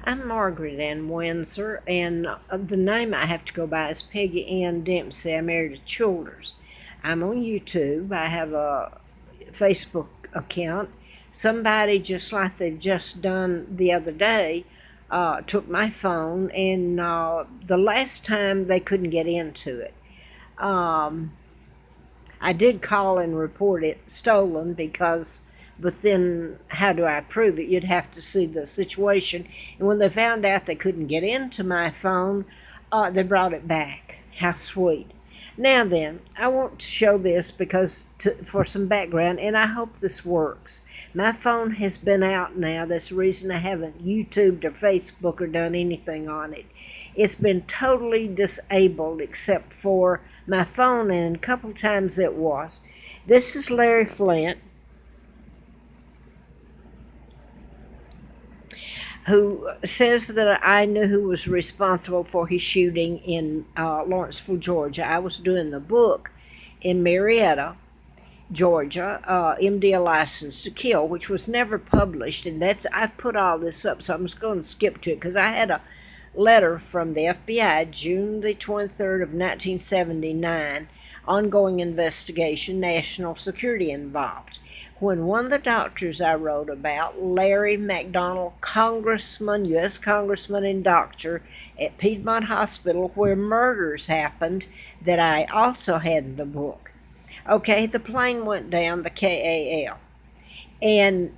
I'm Margaret Ann Windsor, and the name I have to go by is Peggy Ann Dempsey. I'm married to Childers. I'm on YouTube. I have a Facebook account. Somebody, just like they've just done the other day, took my phone, and the last time they couldn't get into it. Um, I did call and report it stolen because, but then how do I prove it? You'd have to see the situation. And when they found out they couldn't get into my phone, they brought it back. How sweet. Now then, I want to show this for some background, and I hope this works. My phone has been out now. That's the reason I haven't YouTubed or Facebook or done anything on it. It's been totally disabled except for my phone, and a couple times it was. This is Larry Flint, who says that I knew who was responsible for his shooting in Lawrenceville, Georgia. I was doing the book in Marietta, Georgia, MD A License to Kill, which was never published, and I put all this up, so I'm just going to skip to it because I had a letter from the FBI, June the 23rd of 1979, ongoing investigation, national security involved. When one of the doctors I wrote about, Larry McDonald, congressman, U.S. congressman and doctor at Piedmont Hospital, where murders happened, that I also had in the book. Okay, the plane went down, the KAL, and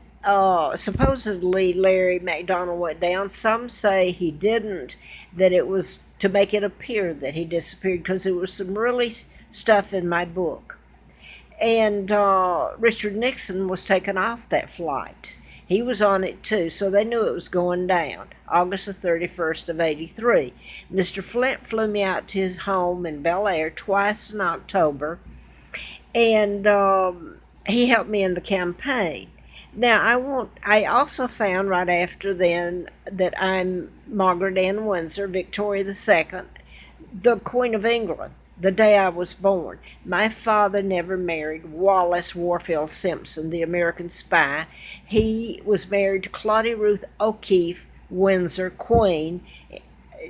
supposedly Larry McDonald went down. Some say he didn't, that it was to make it appear that he disappeared, because there was some really stuff in my book. And Richard Nixon was taken off that flight. He was on it too, so they knew it was going down. August the 31st of 83. Mr. Flint flew me out to his home in Bel Air twice in October, and he helped me in the campaign. Now, I also found right after then that I'm Margaret Ann Windsor, Victoria II, the Queen of England, the day I was born. My father never married Wallace Warfield Simpson, the American spy. He was married to Claudia Ruth O'Keefe Windsor, Queen.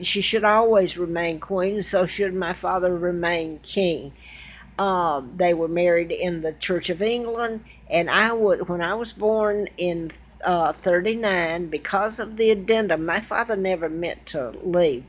She should always remain queen, and so should my father remain king. They were married in the Church of England, and when I was born in 39, because of the addendum, my father never meant to leave.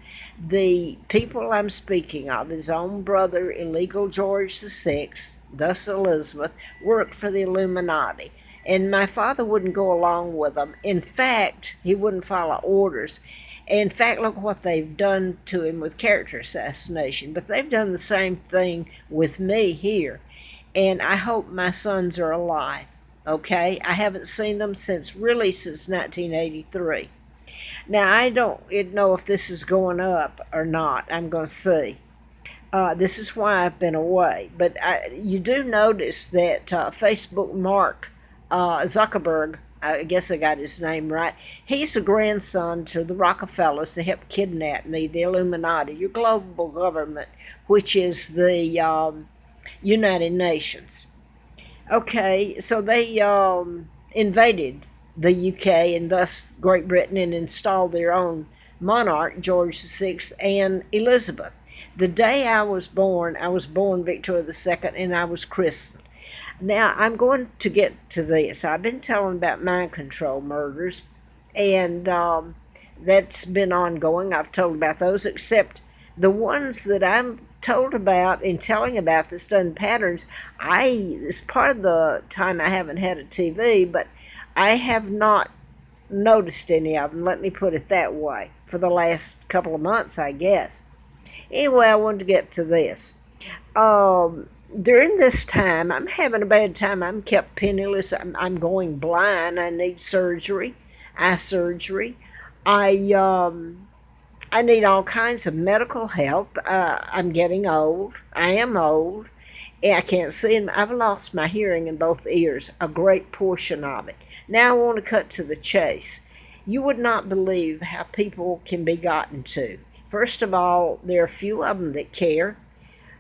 The people I'm speaking of, his own brother, illegal George VI, thus Elizabeth, worked for the Illuminati. And my father wouldn't go along with them. In fact, he wouldn't follow orders. In fact, look what they've done to him with character assassination. But they've done the same thing with me here. And I hope my sons are alive. Okay? I haven't seen them since 1983. Now, I don't know if this is going up or not. I'm going to see. This is why I've been away. But you do notice that Facebook Mark Zuckerberg, I guess I got his name right, he's a grandson to the Rockefellers that helped kidnap me, the Illuminati, your global government, which is the United Nations. Okay, so they invaded the UK and thus Great Britain, and installed their own monarch, George VI and Elizabeth. The day I was born Victoria II, and I was christened. Now, I'm going to get to this. I've been telling about mind control murders, and that's been ongoing. I've told about those, except the ones that I'm told about and telling about that's done patterns. It's part of the time I haven't had a TV, but I have not noticed any of them, let me put it that way, for the last couple of months, I guess. Anyway, I wanted to get to this. During this time, I'm having a bad time. I'm kept penniless. I'm going blind. I need surgery, eye surgery. I need all kinds of medical help. I'm getting old. I am old. I can't see, and I've lost my hearing in both ears, a great portion of it. Now I want to cut to the chase. You would not believe how people can be gotten to. First of all, there are a few of them that care.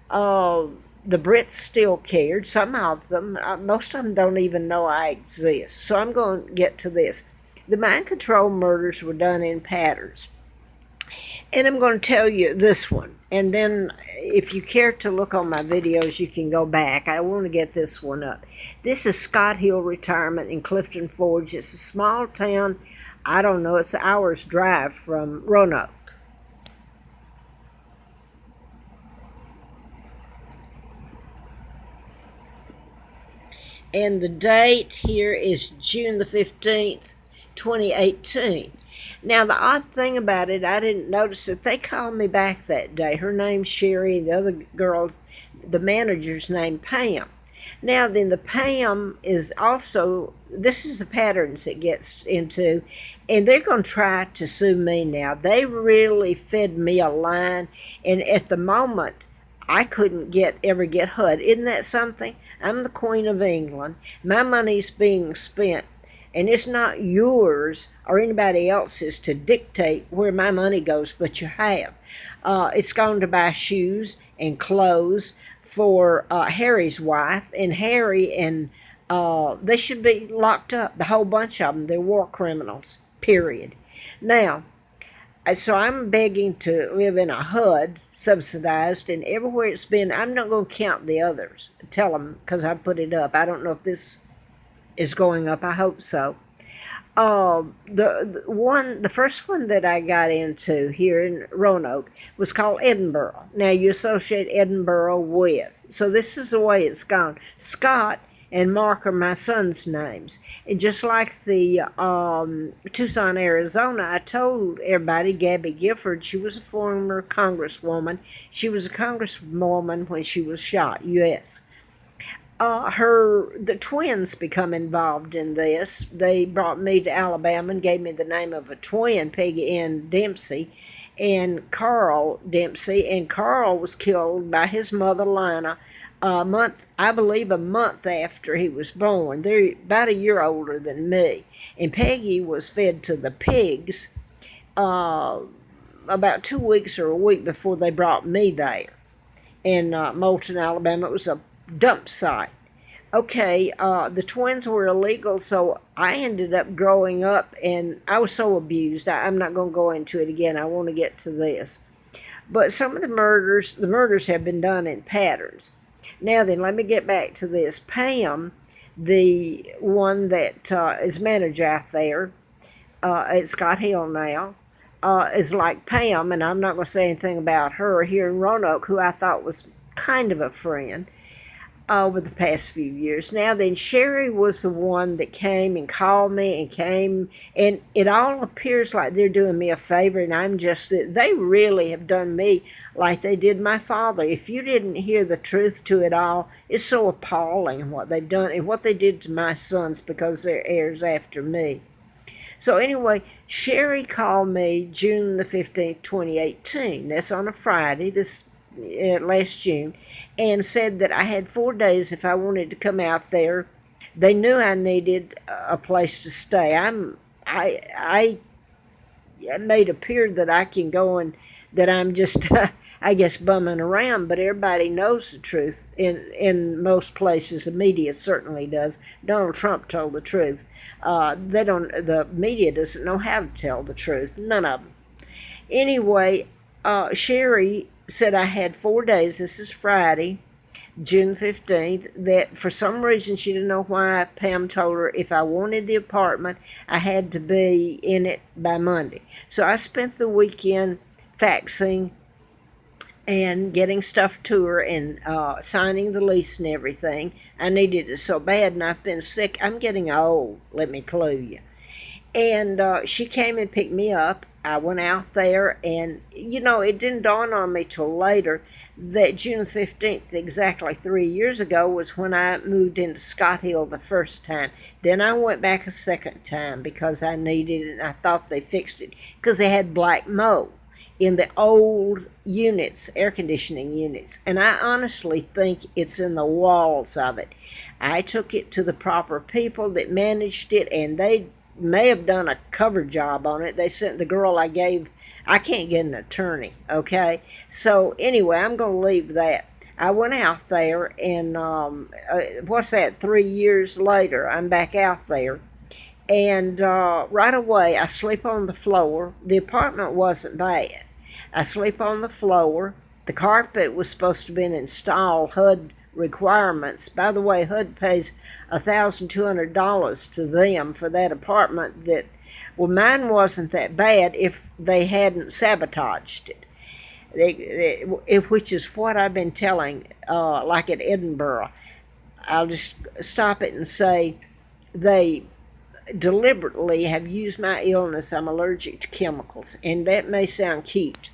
The Brits still cared, some of them. Most of them don't even know I exist. So I'm going to get to this. The mind control murders were done in patterns. And I'm going to tell you this one. And then if you care to look on my videos, you can go back. I want to get this one up. This is Scott Hill Retirement in Clifton Forge. It's a small town. I don't know, it's an hour's drive from Roanoke. And the date here is June the 15th, 2018. Now, the odd thing about it, I didn't notice that they called me back that day. Her name's Sherry, and the other girl's, the manager's name, Pam. Now, then the Pam is also, this is the patterns it gets into, and they're going to try to sue me now. They really fed me a line, and at the moment, I couldn't ever get HUD. Isn't that something? I'm the Queen of England. My money's being spent, and it's not yours or anybody else's to dictate where my money goes, but you have. It's gone to buy shoes and clothes for Harry's wife, and Harry and they should be locked up, the whole bunch of them. They're war criminals, period. Now, so I'm begging to live in a HUD, subsidized, and everywhere it's been, I'm not going to count the others. Tell them, because I put it up. I don't know if this is going up. I hope so. The first one that I got into here in Roanoke was called Edinburgh. Now, you associate Edinburgh with. So this is the way it's gone. Scott and Mark are my son's names. And just like the Tucson, Arizona, I told everybody, Gabby Gifford, she was a former congresswoman. She was a congresswoman when she was shot, U.S. The twins become involved in this. They brought me to Alabama and gave me the name of a twin, Peggy Ann Dempsey, and Carl Dempsey. And Carl was killed by his mother, Lina, I believe a month after he was born. They're about a year older than me. And Peggy was fed to the pigs about 2 weeks or a week before they brought me there in Moulton, Alabama. It was a dump site. Okay, the twins were illegal, so I ended up growing up, and I was so abused. I'm not going to go into it again. I want to get to this. But some of the murders have been done in patterns. Now then, let me get back to this. Pam, the one that is manager out there at Scott Hill now, is like Pam, and I'm not going to say anything about her here in Roanoke, who I thought was kind of a friend over the past few years. Now then, Sherry was the one that came and called me and it all appears like they're doing me a favor, and I'm just, they really have done me like they did my father. If you didn't hear the truth to it all, it's so appalling what they've done and what they did to my sons because they're heirs after me. So anyway, Sherry called me June the 15th, 2018. That's on a Friday, last June, and said that I had 4 days if I wanted to come out there. They knew I needed a place to stay. I made appear that I can go and that I'm just, I guess, bumming around, but everybody knows the truth in most places. The media certainly does. Donald Trump told the truth. The media doesn't know how to tell the truth. None of them. Anyway, Sherry said I had 4 days. This is Friday, June 15th, that for some reason she didn't know why. Pam told her if I wanted the apartment, I had to be in it by Monday. So I spent the weekend faxing and getting stuff to her and signing the lease and everything. I needed it so bad, and I've been sick. I'm getting old, let me clue you. And she came and picked me up. I went out there, and, it didn't dawn on me till later that June 15th, exactly 3 years ago, was when I moved into Scott Hill the first time. Then I went back a second time because I needed it, and I thought they fixed it because they had black mold in the old units, air conditioning units. And I honestly think it's in the walls of it. I took it to the proper people that managed it, and they may have done a cover job on it. They sent the girl I can't get an attorney, okay? So anyway, I'm going to leave that. I went out there, and 3 years later, I'm back out there, And right away, I sleep on the floor. The apartment wasn't bad. I sleep on the floor. The carpet was supposed to be installed. HUD requirements. By the way, HUD pays $1,200 to them for that apartment. Well, mine wasn't that bad if they hadn't sabotaged it. Which is what I've been telling, like at Edinburgh. I'll just stop it and say they deliberately have used my illness. I'm allergic to chemicals, and that may sound cute,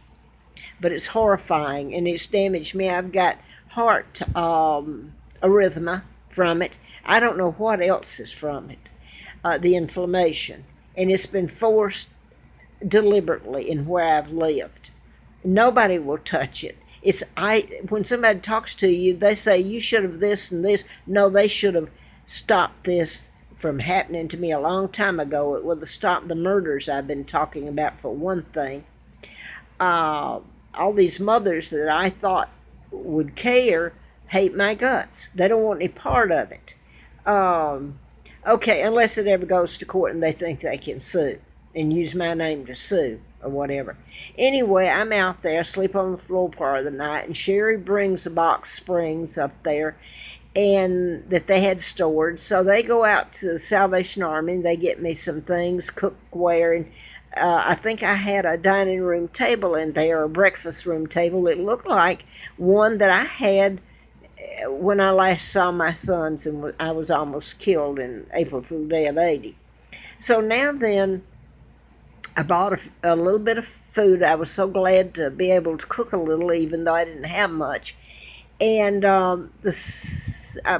but it's horrifying, and it's damaged me. I've got heart arrhythmia from it. I don't know what else is from it, the inflammation, and it's been forced deliberately in where I've lived. Nobody will touch it. When somebody talks to you, they say you should have this and this. No, they should have stopped this from happening to me a long time ago. It would have stopped the murders I've been talking about, for one thing. All these mothers that I thought would care hate my guts. They don't want any part of it. Okay, unless it ever goes to court and they think they can sue and use my name to sue or whatever. Anyway, I'm out there, sleep on the floor part of the night, and Sherry brings a box springs up there and that they had stored. So they go out to the Salvation Army and they get me some things, cookware, and I think I had a dining room table in there, a breakfast room table. It looked like one that I had when I last saw my sons, and I was almost killed in April Fool Day of '80. So now then, I bought a little bit of food. I was so glad to be able to cook a little, even though I didn't have much. And I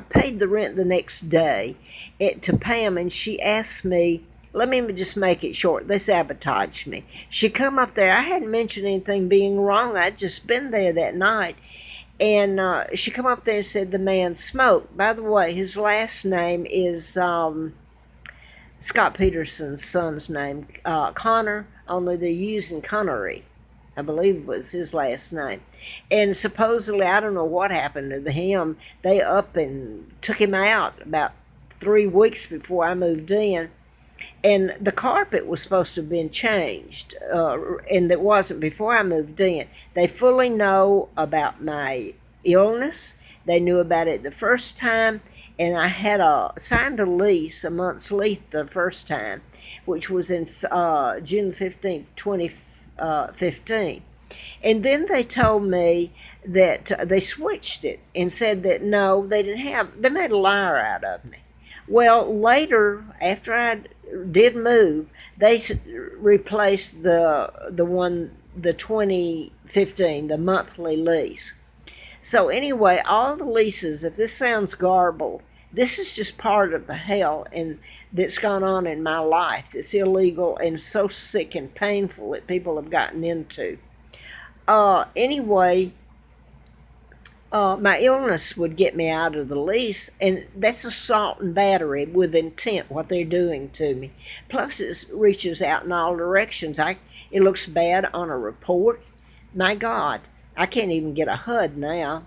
paid the rent the next day to Pam, and she asked me, let me just make it short. They sabotaged me. She come up there. I hadn't mentioned anything being wrong. I'd just been there that night. And she come up there and said the man smoked. By the way, his last name is Scott Peterson's son's name, Connor, only they're using Connery, I believe was his last name. And supposedly, I don't know what happened to him. They up and took him out about 3 weeks before I moved in. And the carpet was supposed to have been changed, and it wasn't before I moved in. They fully know about my illness. They knew about it the first time, and I had signed a lease, a month's lease the first time, which was in June 15th, 2015. And then they told me that they switched it and said that no, they made a liar out of me. Well, later, after I did move, they replaced the 2015, the monthly lease. So anyway, all the leases, if this sounds garbled, this is just part of the hell that's gone on in my life that's illegal and so sick and painful that people have gotten into. Anyway, my illness would get me out of the lease, and that's assault and battery with intent, what they're doing to me. Plus, it reaches out in all directions. It looks bad on a report. My God, I can't even get a HUD now.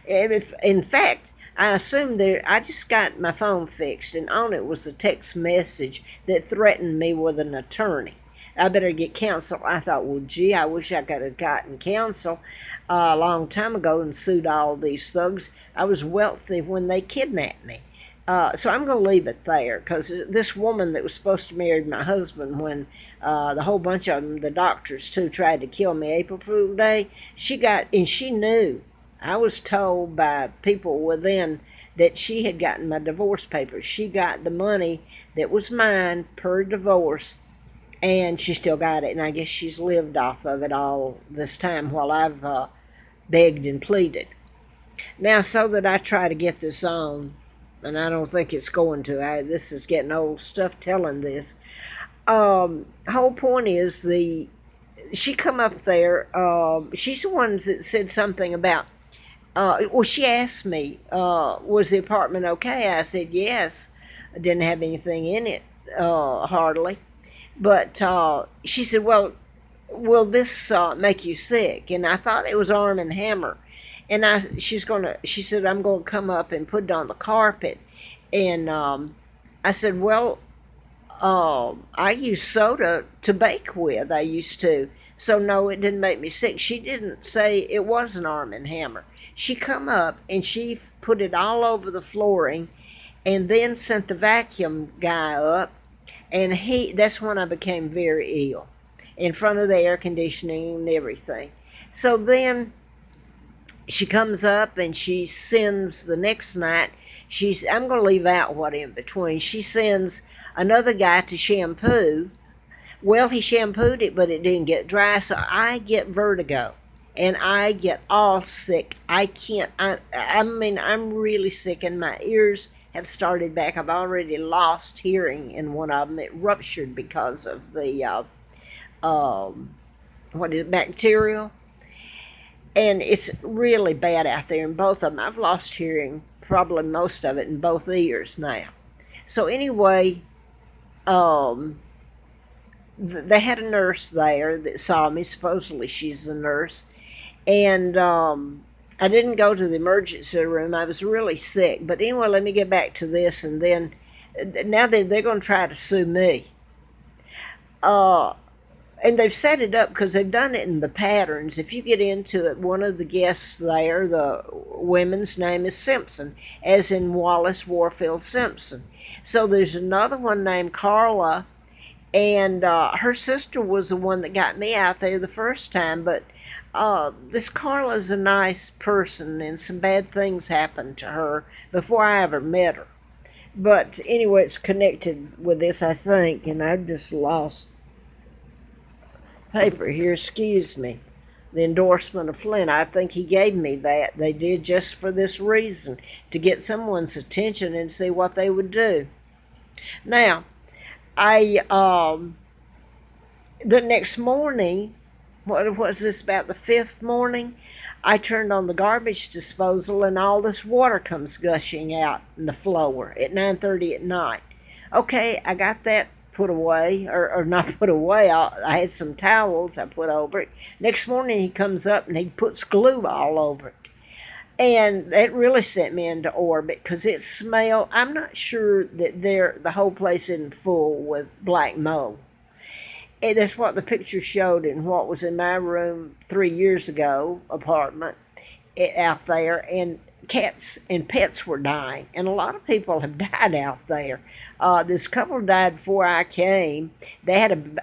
In fact, I assume I just got my phone fixed, and on it was a text message that threatened me with an attorney. I better get counsel. I thought, well, gee, I wish I could have gotten counsel a long time ago and sued all these thugs. I was wealthy when they kidnapped me. So I'm going to leave it there, because this woman that was supposed to marry my husband when the whole bunch of them, the doctors too, tried to kill me April Fool Day, she knew. I was told by people within that she had gotten my divorce papers. She got the money that was mine per divorce, and she still got it, and I guess she's lived off of it all this time while I've begged and pleaded. Now, so that I try to get this on, and I don't think it's going to. This is getting old stuff telling this. Whole point is she come up there. She's the one that said something about. Well, she asked me, was the apartment okay? I said yes. I didn't have anything in it, hardly. But she said, well, will this make you sick? And I thought it was Arm& Hammer. And she said, I'm going to come up and put it on the carpet and I said, well, I use soda to bake with. I used to. So no, it didn't make me sick. She didn't say it was an Arm& Hammer. She come up and she put it all over the flooring, and then sent the vacuum guy up, and that's when I became very ill, in front of the air conditioning and everything. So then she comes up and she sends the next night. I'm going to leave out what in between. She sends another guy to shampoo. Well, he shampooed it, but it didn't get dry, so I get vertigo. And I get all sick. I can't, I mean, I'm really sick, and my ears have started back. I've already lost hearing in one of them. It ruptured because of the, bacterial. And it's really bad out there in both of them. I've lost hearing, probably most of it, in both ears now. So anyway, they had a nurse there that saw me. Supposedly she's a nurse. And I didn't go to the emergency room. I was really sick. But anyway, let me get back to this. And then, now they're going to try to sue me. And they've set it up because they've done it in the patterns. If you get into it, one of the guests there, the woman's name is Simpson, as in Wallace Warfield Simpson. So there's another one named Carla, and her sister was the one that got me out there the first time. But this Carla's a nice person, and some bad things happened to her before I ever met her. But anyway, it's connected with this, I think, and I've just lost paper here, excuse me. The endorsement of Flint, I think he gave me that. They did just for this reason, to get someone's attention and see what they would do. Now, the next morning, what was this, about the fifth morning, I turned on the garbage disposal, and all this water comes gushing out in the floor at 9:30 at night. Okay, I got that put away, or not put away. I had some towels I put over it. Next morning he comes up and he puts glue all over it. And that really sent me into orbit, because it smelled. I'm not sure that the whole place isn't full with black mold. And that's what the picture showed in what was in my room 3 years ago, apartment, out there. And cats and pets were dying, and a lot of people have died out there. This couple died before I came. They had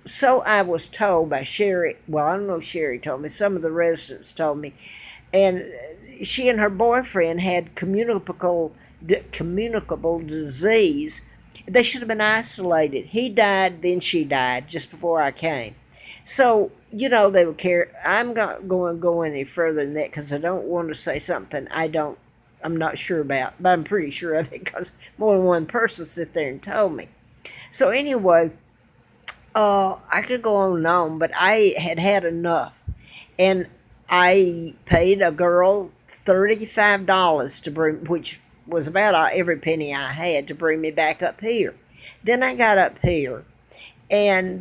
so I was told by Sherry. Well, I don't know if Sherry told me. Some of the residents told me, and she and her boyfriend had communicable disease. They should have been isolated. He died, then she died just before I came. So, they would care. I'm not going to go any further than that, because I don't want to say something I'm not sure about, but I'm pretty sure of it, because more than one person sit there and told me. So anyway, I could go on and on, but I had enough. And I paid a girl $35 to bring, which was about every penny I had, to bring me back up here. Then I got up here, and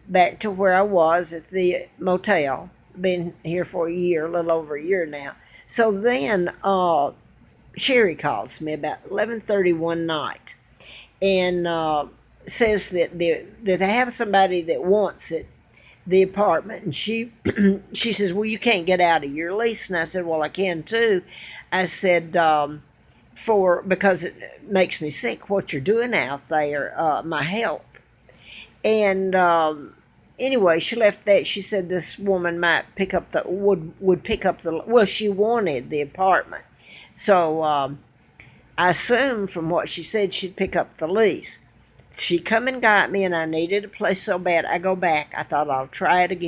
back to where I was at the motel. Been here for a little over a year now. So then Sherry calls me about 11:30 one night, and says that they have somebody that wants it, the apartment. And she says, well, you can't get out of your lease. And I said, well, I can too. I said, because it makes me sick what you're doing out there, my health. And anyway, she left that. She said this woman might would pick up she wanted the apartment. So I assumed from what she said she'd pick up the lease. She come and got me, and I needed a place so bad. I go back. I thought I'll try it again.